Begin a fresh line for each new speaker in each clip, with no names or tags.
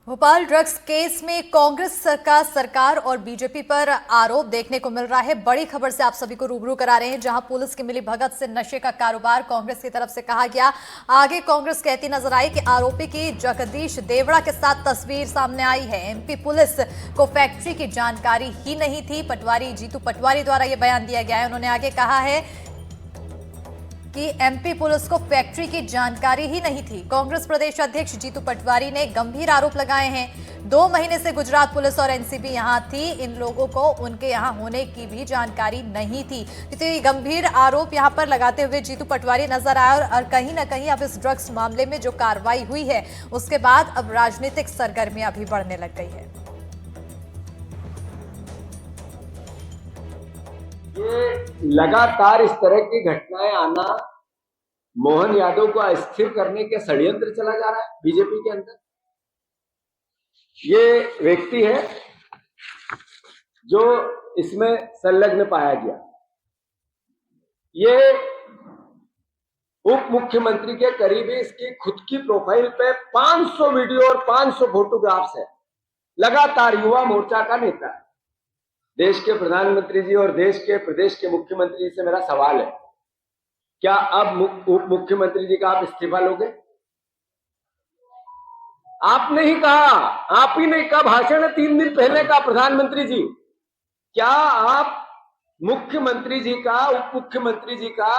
Bhopal drugs case में कांग्रेस का सरकार और बीजेपी पर आरोप देखने को मिल रहा है। बड़ी खबर से आप सभी को रूबरू करा रहे हैं, जहां पुलिस की मिलीभगत से नशे का कारोबार कांग्रेस की तरफ से कहा गया। आगे कांग्रेस कहती नजर आई कि आरोपी की जगदीश देवड़ा के साथ तस्वीर सामने आई है। एमपी पुलिस को फैक्ट्री की जानकारी ही नहीं थी। पटवारी जीतू पटवारी द्वारा यह बयान दिया गया है। उन्होंने आगे कहा है कि एमपी पुलिस को फैक्ट्री की जानकारी ही नहीं थी। कांग्रेस प्रदेश अध्यक्ष जीतू पटवारी ने गंभीर आरोप लगाए हैं। 2 महीने से गुजरात पुलिस और एनसीबी यहां थी, इन लोगों को उनके यहां होने की भी जानकारी नहीं थी। तो ये गंभीर आरोप यहां पर लगाते हुए जीतू पटवारी नजर आए। और कहीं ना कहीं अब इस ड्रग्स मामले में जो कार्रवाई हुई है, उसके बाद अब राजनीतिक सरगर्मियां भी बढ़ने लग गई है।
ये लगातार इस तरह की घटनाएं आना मोहन यादव को अस्थिर करने के षड्यंत्र चला जा रहा है बीजेपी के अंदर। ये व्यक्ति है जो इसमें संलग्न पाया गया। ये उप मुख्यमंत्री के करीबी इसकी खुद की प्रोफाइल पे 500 वीडियो और 500 फोटोग्राफ्स है। लगातार युवा मोर्चा का नेता है। देश के प्रधानमंत्री जी और देश के प्रदेश के मुख्यमंत्री जी से मेरा सवाल है, क्या अब उप मुख्यमंत्री जी का आप इस्तीफा लोगे? आपने ही कहा, आप ही ने कहा, भाषण 3 दिन पहले का प्रधानमंत्री जी, क्या आप मुख्यमंत्री जी का, उप मुख्यमंत्री जी का,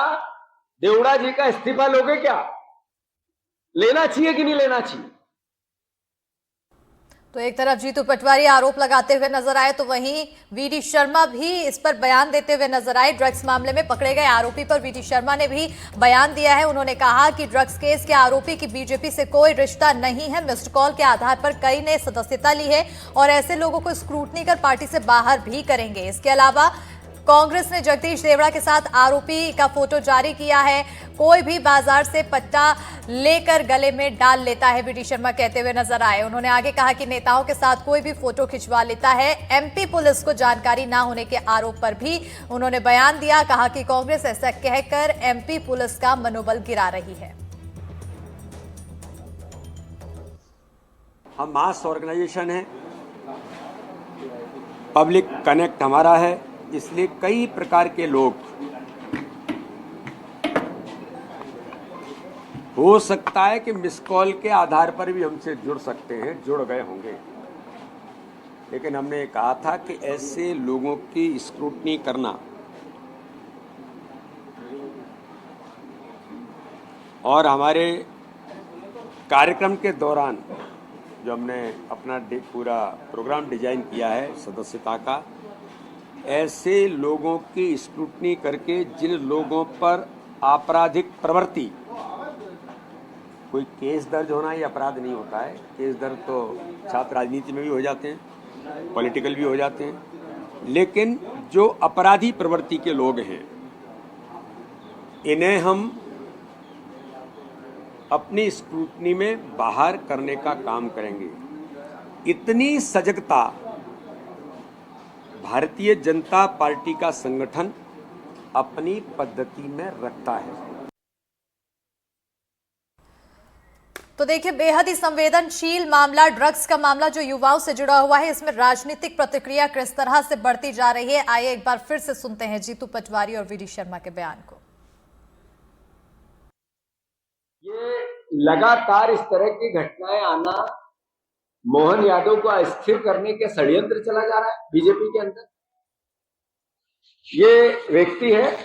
देवड़ा जी का इस्तीफा लोगे? क्या लेना चाहिए कि नहीं लेना चाहिए?
तो एक तरफ जीतू पटवारी आरोप लगाते हुए नजर आए, तो वहीं वीडी शर्मा भी इस पर बयान देते हुए नजर आए। ड्रग्स मामले में पकड़े गए आरोपी पर वीडी शर्मा ने भी बयान दिया है। उन्होंने कहा कि ड्रग्स केस के आरोपी की बीजेपी से कोई रिश्ता नहीं है। मिस्ड कॉल के आधार पर कई ने सदस्यता ली है और ऐसे लोगों को स्क्रूटनी कर पार्टी से बाहर भी करेंगे। इसके अलावा कांग्रेस ने जगदीश देवड़ा के साथ आरोपी का फोटो जारी किया है। कोई भी बाजार से पट्टा लेकर गले में डाल लेता है, वीडी शर्मा कहते हुए नजर आए। उन्होंने आगे कहा कि नेताओं के साथ कोई भी फोटो खिंचवा लेता है। एमपी पुलिस को जानकारी ना होने के आरोप पर भी उन्होंने बयान दिया। कहा कि कांग्रेस ऐसा कहकर एमपी पुलिस का मनोबल गिरा रही है।
हम मास ऑर्गेनाइजेशन है, पब्लिक कनेक्ट हमारा है, इसलिए कई प्रकार के लोग हो सकता है कि मिस कॉल के आधार पर भी हमसे जुड़ सकते हैं, जुड़ गए होंगे। लेकिन हमने कहा था कि ऐसे लोगों की स्क्रूटनी करना और हमारे कार्यक्रम के दौरान जो हमने अपना पूरा प्रोग्राम डिजाइन किया है सदस्यता का, ऐसे लोगों की स्क्रूटनी करके जिन लोगों पर आपराधिक प्रवृत्ति, कोई केस दर्ज होना ही अपराध नहीं होता है। केस दर्ज तो छात्र राजनीति में भी हो जाते हैं, पॉलिटिकल भी हो जाते हैं, लेकिन जो अपराधी प्रवृत्ति के लोग हैं, इन्हें हम अपनी स्क्रूटनी में बाहर करने का काम करेंगे। इतनी सजगता भारतीय जनता पार्टी का संगठन अपनी पद्धति में रखता है।
तो देखिए, बेहद ही संवेदनशील मामला, ड्रग्स का मामला जो युवाओं से जुड़ा हुआ है, इसमें राजनीतिक प्रतिक्रिया किस तरह से बढ़ती जा रही है। आइए एक बार फिर से सुनते हैं जीतू पटवारी और वीडी शर्मा के बयान को।
ये लगातार इस तरह की घटनाएं आना मोहन यादव को अस्थिर करने के षड्यंत्र चला जा रहा है बीजेपी के अंदर। ये व्यक्ति है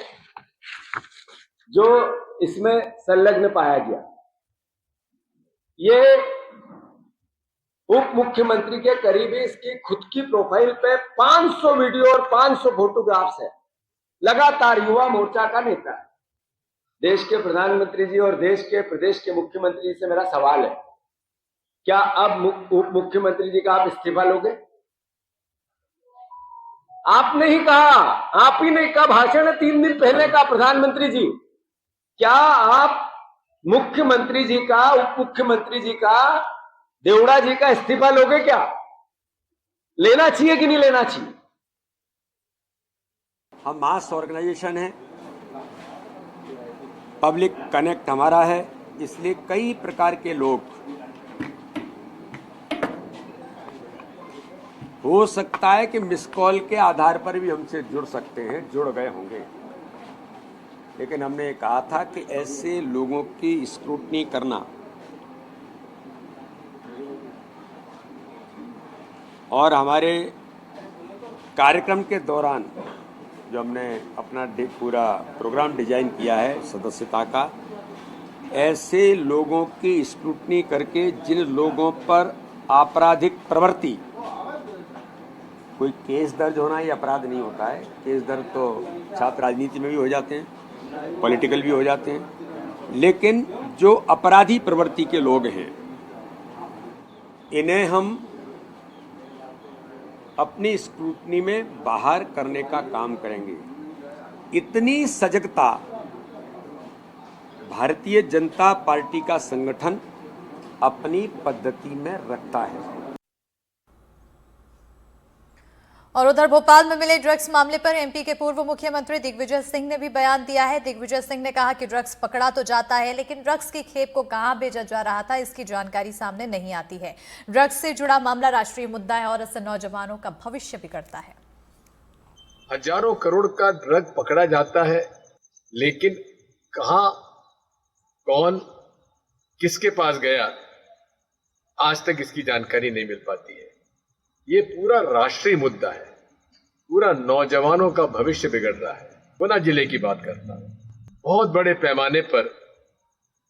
जो इसमें संलग्न पाया गया। ये उप मुख्यमंत्री के करीबी इसकी खुद की प्रोफाइल पे 500 वीडियो और 500 फोटोग्राफ्स है। लगातार युवा मोर्चा का नेता है। देश के प्रधानमंत्री जी और देश के प्रदेश के मुख्यमंत्री जी से मेरा सवाल है, क्या अब उप मुख्यमंत्री जी का आप इस्तीफा लोगे? आपने ही कहा, आप ही ने कहा, भाषण 3 दिन पहले का प्रधानमंत्री जी, क्या आप मुख्यमंत्री जी का, उप मुख्यमंत्री जी का, देवड़ा जी का इस्तीफा लोगे? क्या लेना चाहिए कि नहीं लेना चाहिए?
हम मास ऑर्गेनाइजेशन है, पब्लिक कनेक्ट हमारा है, इसलिए कई प्रकार के लोग हो सकता है कि मिस कॉल के आधार पर भी हमसे जुड़ सकते हैं, जुड़ गए होंगे, लेकिन हमने कहा था कि ऐसे लोगों की स्क्रूटनी करना और हमारे कार्यक्रम के दौरान जो हमने अपना पूरा प्रोग्राम डिजाइन किया है सदस्यता का, ऐसे लोगों की स्क्रूटनी करके जिन लोगों पर आपराधिक प्रवृत्ति, कोई केस दर्ज होना ये अपराध नहीं होता है, केस दर्ज तो छात्र राजनीति में भी हो जाते हैं, पॉलिटिकल भी हो जाते हैं, लेकिन जो अपराधी प्रवृत्ति के लोग हैं इन्हें हम अपनी स्क्रूटनी में बाहर करने का काम करेंगे। इतनी सजगता भारतीय जनता पार्टी का संगठन अपनी पद्धति में रखता है।
और उधर भोपाल में मिले ड्रग्स मामले पर एमपी के पूर्व मुख्यमंत्री दिग्विजय सिंह ने भी बयान दिया है। दिग्विजय सिंह ने कहा कि ड्रग्स पकड़ा तो जाता है, लेकिन ड्रग्स की खेप को कहां भेजा जा रहा था इसकी जानकारी सामने नहीं आती है। ड्रग्स से जुड़ा मामला राष्ट्रीय मुद्दा है और इससे नौजवानों का भविष्य बिगड़ता है।
हजारों करोड़ का ड्रग पकड़ा जाता है, लेकिन कहां, कौन, किसके पास गया, आज तक इसकी जानकारी नहीं मिल पाती है। ये पूरा राष्ट्रीय मुद्दा है, पूरा नौजवानों का भविष्य बिगड़ रहा है। गुना जिले की बात करता हूं, बहुत बड़े पैमाने पर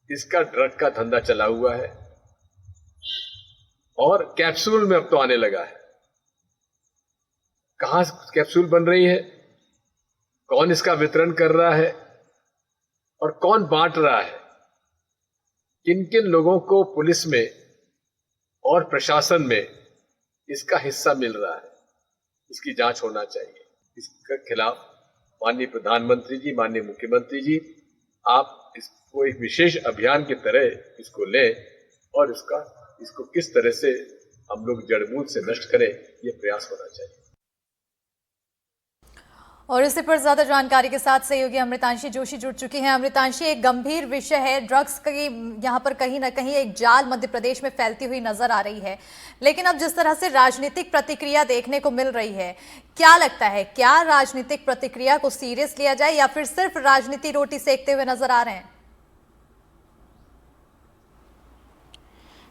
इसका ड्रग का धंधा चला हुआ है और कैप्सूल में अब तो आने लगा है। कहां कैप्सूल बन रही है, कौन इसका वितरण कर रहा है और कौन बांट रहा है, किन किन लोगों को पुलिस में और प्रशासन में इसका हिस्सा मिल रहा है, इसकी जांच होना चाहिए। इसके खिलाफ माननीय प्रधानमंत्री जी, माननीय मुख्यमंत्री जी, आप इसको एक विशेष अभियान की तरह इसको लें और इसको किस तरह से हम लोग जड़मूल से नष्ट करें, ये प्रयास होना चाहिए।
और इसी पर ज्यादा जानकारी के साथ सहयोगी अमृतांशी जोशी जुड़ चुकी हैं। अमृतांशी, एक गंभीर विषय है, ड्रग्स की यहाँ पर कहीं ना कहीं एक जाल मध्य प्रदेश में फैलती हुई नजर आ रही है, लेकिन अब जिस तरह से राजनीतिक प्रतिक्रिया देखने को मिल रही है, क्या लगता है, क्या राजनीतिक प्रतिक्रिया को सीरियस लिया जाए या फिर सिर्फ राजनीति रोटी सेकते हुए नजर आ रहे हैं?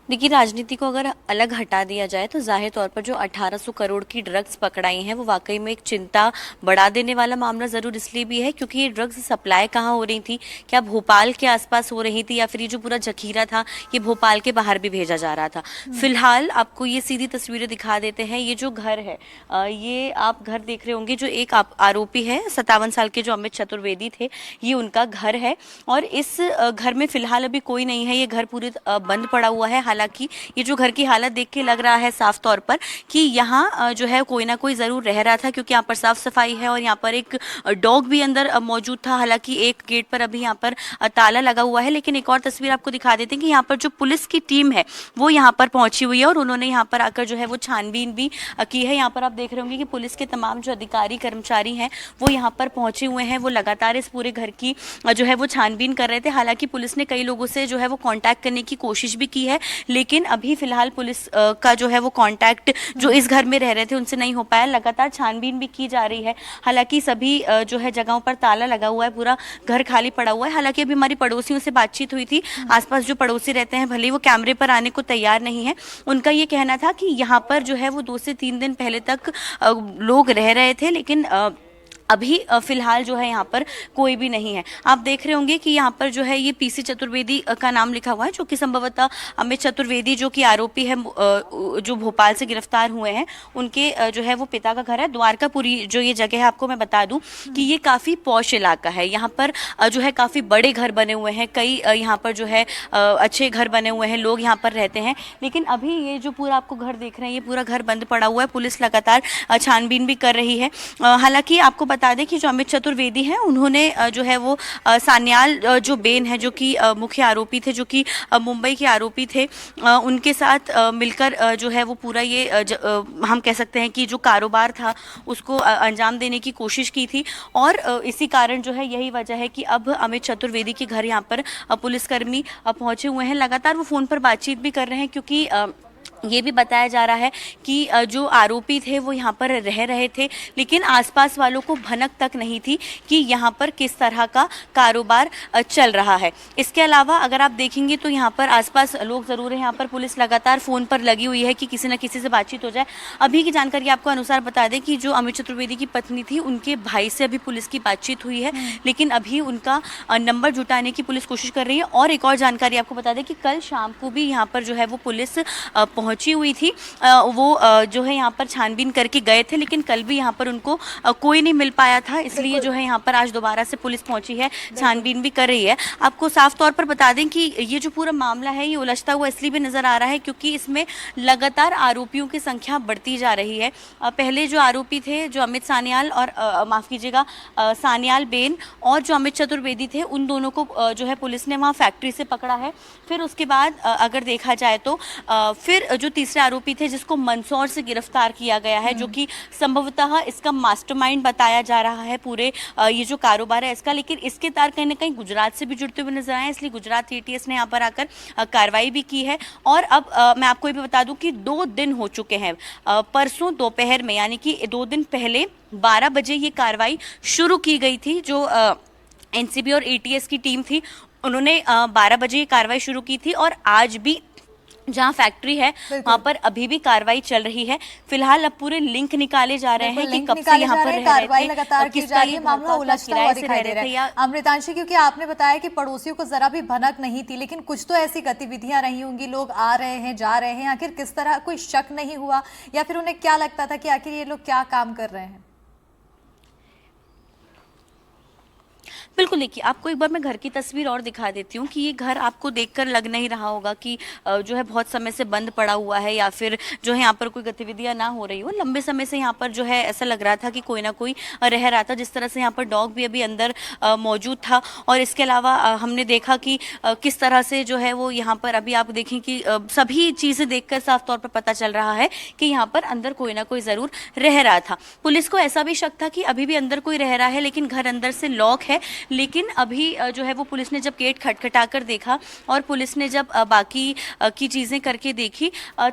देखिए, राजनीति को अगर अलग हटा दिया जाए तो जाहिर तौर पर जो 1800 करोड़ की ड्रग्स पकड़ाई हैं वो वाकई में एक चिंता बढ़ा देने वाला मामला ज़रूर इसलिए भी है क्योंकि ये ड्रग्स सप्लाई कहाँ हो रही थी, क्या भोपाल के आसपास हो रही थी या फिर ये जो पूरा जखीरा था ये भोपाल के बाहर भी भेजा जा रहा था। फिलहाल आपको ये सीधी तस्वीरें दिखा देते हैं। ये जो घर है, ये आप घर देख रहे होंगे, जो एक आरोपी है 57 साल के जो अमित चतुर्वेदी थे, ये उनका घर है और इस घर में फिलहाल अभी कोई नहीं है, ये घर पूरी बंद पड़ा हुआ है। हालांकि ये जो घर की हालत देख के लग रहा है साफ तौर पर कि यहाँ जो है कोई ना कोई ज़रूर रह रहा था, क्योंकि यहाँ पर साफ सफाई है और यहाँ पर एक डॉग भी अंदर मौजूद था। हालांकि एक गेट पर अभी यहाँ पर ताला लगा हुआ है, लेकिन एक और तस्वीर आपको दिखा देते हैं कि यहाँ पर जो पुलिस की टीम है वो यहाँ पर पहुंची हुई है और उन्होंने यहाँ पर आकर जो है वो छानबीन भी की है। यहाँ पर आप देख रहे होंगे कि पुलिस के तमाम जो अधिकारी कर्मचारी हैं वो यहाँ पर पहुंचे हुए हैं, वो लगातार इस पूरे घर की जो है वो छानबीन कर रहे थे। हालांकि पुलिस ने कई लोगों से जो है वो कांटेक्ट करने की कोशिश भी की है, लेकिन अभी फिलहाल पुलिस का जो है वो कांटेक्ट जो इस घर में रह रहे थे उनसे नहीं हो पाया। लगातार छानबीन भी की जा रही है। हालांकि सभी जो है जगहों पर ताला लगा हुआ है, पूरा घर खाली पड़ा हुआ है। हालांकि अभी हमारी पड़ोसियों से बातचीत हुई थी, आसपास जो पड़ोसी रहते हैं भले ही वो कैमरे पर आने को तैयार नहीं है, उनका ये कहना था कि यहाँ पर जो है वो 2 से 3 दिन पहले तक लोग रह रहे थे, लेकिन अभी फिलहाल जो है यहाँ पर कोई भी नहीं है। आप देख रहे होंगे कि यहाँ पर जो है ये पीसी चतुर्वेदी का नाम लिखा हुआ है, जो कि संभवतः अमित चतुर्वेदी जो कि आरोपी है जो भोपाल से गिरफ्तार हुए हैं, उनके जो है वो पिता का घर है। द्वारकापुरी जो ये जगह है, आपको मैं बता दूं कि ये काफ़ी पॉश इलाका है। यहाँ पर जो है काफ़ी बड़े घर बने हुए हैं, कई यहाँ पर जो है अच्छे घर बने हुए हैं, लोग यहाँ पर रहते हैं। लेकिन अभी ये जो पूरा आपको घर देख रहे हैं, ये पूरा घर बंद पड़ा हुआ है। पुलिस लगातार छानबीन भी कर रही है। हालांकि आपको बता दें कि जो अमित चतुर्वेदी हैं उन्होंने जो है वो सान्याल जो बेन है, जो कि मुख्य आरोपी थे, जो कि मुंबई के आरोपी थे, उनके साथ मिलकर जो है वो पूरा ये हम कह सकते हैं कि जो कारोबार था उसको अंजाम देने की कोशिश की थी। और इसी कारण जो है यही वजह है कि अब अमित चतुर्वेदी के घर यहाँ पर पुलिसकर्मी पहुंचे हुए हैं। लगातार वो फ़ोन पर बातचीत भी कर रहे हैं, क्योंकि ये भी बताया जा रहा है कि जो आरोपी थे वो यहाँ पर रह रहे थे, लेकिन आसपास वालों को भनक तक नहीं थी कि यहाँ पर किस तरह का कारोबार चल रहा है। इसके अलावा अगर आप देखेंगे तो यहाँ पर आसपास लोग ज़रूर हैं, यहाँ पर पुलिस लगातार फ़ोन पर लगी हुई है कि किसी न किसी से बातचीत हो जाए। अभी की जानकारी आपको अनुसार बता दें कि जो अमित चतुर्वेदी की पत्नी थी, उनके भाई से अभी पुलिस की बातचीत हुई है, लेकिन अभी उनका नंबर जुटाने की पुलिस कोशिश कर रही है। और एक और जानकारी आपको बता दें कि कल शाम को भी यहाँ पर जो है वो पुलिस पहुंची हुई थी। वो जो है यहाँ पर छानबीन करके गए थे, लेकिन कल भी यहाँ पर उनको कोई नहीं मिल पाया था, इसलिए जो है यहाँ पर आज दोबारा से पुलिस पहुंची है, छानबीन भी कर रही है। आपको साफ तौर पर बता दें कि ये जो पूरा मामला है ये उलझता हुआ इसलिए भी नजर आ रहा है क्योंकि इसमें लगातार आरोपियों की संख्या बढ़ती जा रही है। पहले जो आरोपी थे, जो अमित सान्याल और माफ कीजिएगा सान्याल बेन और जो अमित चतुर्वेदी थे, उन दोनों को जो है पुलिस ने वहाँ फैक्ट्री से पकड़ा है। फिर उसके बाद अगर देखा जाए तो फिर जो तीसरे आरोपी थे जिसको मंदसौर से गिरफ्तार किया गया है, जो कि संभवतः इसका मास्टरमाइंड बताया जा रहा है पूरे ये जो कारोबार है इसका, लेकिन इसके तार कहीं ना कहीं गुजरात से भी जुड़ते हुए नजर आए, इसलिए गुजरात एटीएस ने यहाँ पर आकर कार्रवाई भी की है। और अब मैं आपको ये भी बता दूं कि 2 दिन हो चुके हैं, परसों दोपहर में यानी कि 2 दिन पहले 12 बजे ये कार्रवाई शुरू की गई थी। जो एनसीबी और एटीएस की टीम थी उन्होंने 12 बजे ये कार्रवाई शुरू की थी और आज भी जहां फैक्ट्री है वहां पर अभी भी कार्रवाई चल रही है। फिलहाल अब पूरे लिंक निकाले जा रहे हैं कि कब से यहाँ पर
कार्रवाई लगातार की जा रही है, मामला उलझता हुआ दिखाई दे रहा है। अमृतांशी, क्योंकि आपने बताया कि पड़ोसियों को जरा भी भनक नहीं थी, लेकिन कुछ तो ऐसी गतिविधियां रही होंगी, लोग आ रहे हैं जा रहे हैं, आखिर किस तरह कोई शक नहीं हुआ या फिर उन्हें क्या लगता था कि आखिर ये लोग क्या काम कर रहे हैं?
बिल्कुल, देखिए आपको एक बार मैं घर की तस्वीर और दिखा देती हूँ कि ये घर आपको देखकर लग नहीं रहा होगा कि जो है बहुत समय से बंद पड़ा हुआ है या फिर जो है यहाँ पर कोई गतिविधियाँ ना हो रही हो। लंबे समय से यहाँ पर जो है ऐसा लग रहा था कि कोई ना कोई रह रहा था। जिस तरह से यहाँ पर डॉग भी अभी अंदर मौजूद था और इसके अलावा हमने देखा कि किस तरह से जो है वो यहाँ पर अभी आप देखें कि सभी चीज़ें देखकर साफ तौर पर पता चल रहा है कि यहाँ पर अंदर कोई ना कोई ज़रूर रह रहा था। पुलिस को ऐसा भी शक था कि अभी भी अंदर कोई रह रहा है, लेकिन घर अंदर से लॉक है। लेकिन अभी जो है वो पुलिस ने जब गेट खटखटा कर देखा और पुलिस ने जब बाकी की चीज़ें करके देखी,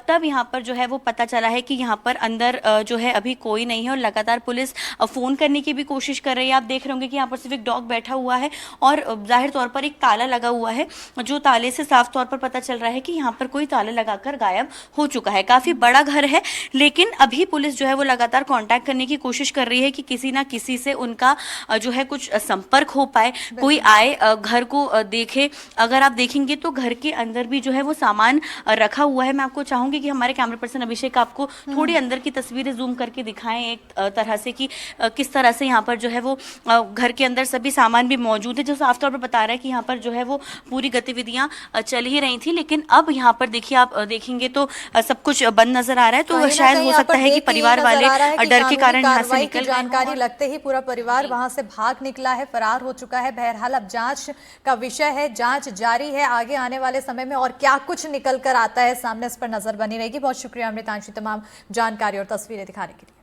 तब यहाँ पर जो है वो पता चला है कि यहाँ पर अंदर जो है अभी कोई नहीं है। और लगातार पुलिस फ़ोन करने की भी कोशिश कर रही है। आप देख रहे होंगे कि यहाँ पर सिर्फ एक डॉग बैठा हुआ है और जाहिर तौर पर एक ताला लगा हुआ है, जो ताले से साफ तौर पर पता चल रहा है कि यहाँ पर कोई ताला लगाकर गायब हो चुका है। काफ़ी बड़ा घर है, लेकिन अभी पुलिस जो है वो लगातार कांटेक्ट करने की कोशिश कर रही है कि किसी ना किसी से उनका जो है कुछ संपर्क हो पाए, कोई आए घर को देखे। अगर आप देखेंगे तो घर के अंदर भी जो है वो सामान रखा हुआ है। मैं आपको चाहूंगी कि हमारे कैमरा पर्सन अभिषेक आपको थोड़ी अंदर की तस्वीरें जूम करके दिखाएं एक तरह से कि किस तरह से यहाँ पर जो है वो घर के अंदर सभी सामान भी मौजूद है, जो साफ तौर पर बता रहा है कि यहाँ पर जो है वो पूरी गतिविधियां चल ही रही थी। लेकिन अब यहाँ पर देखिए, आप देखेंगे तो सब कुछ बंद नजर आ रहा है। तो शायद हो सकता है कि परिवार वाले डर के कारण यहाँ से निकल,
जानकारी लगते ही पूरा परिवार वहां से भाग निकला है, फरार हो चुका है। बहरहाल अब जांच का विषय है, जांच जारी है। आगे आने वाले समय में और क्या कुछ निकल कर आता है सामने, इस पर नजर बनी रहेगी। बहुत शुक्रिया अमृतांशी तमाम जानकारी और तस्वीरें दिखाने के लिए।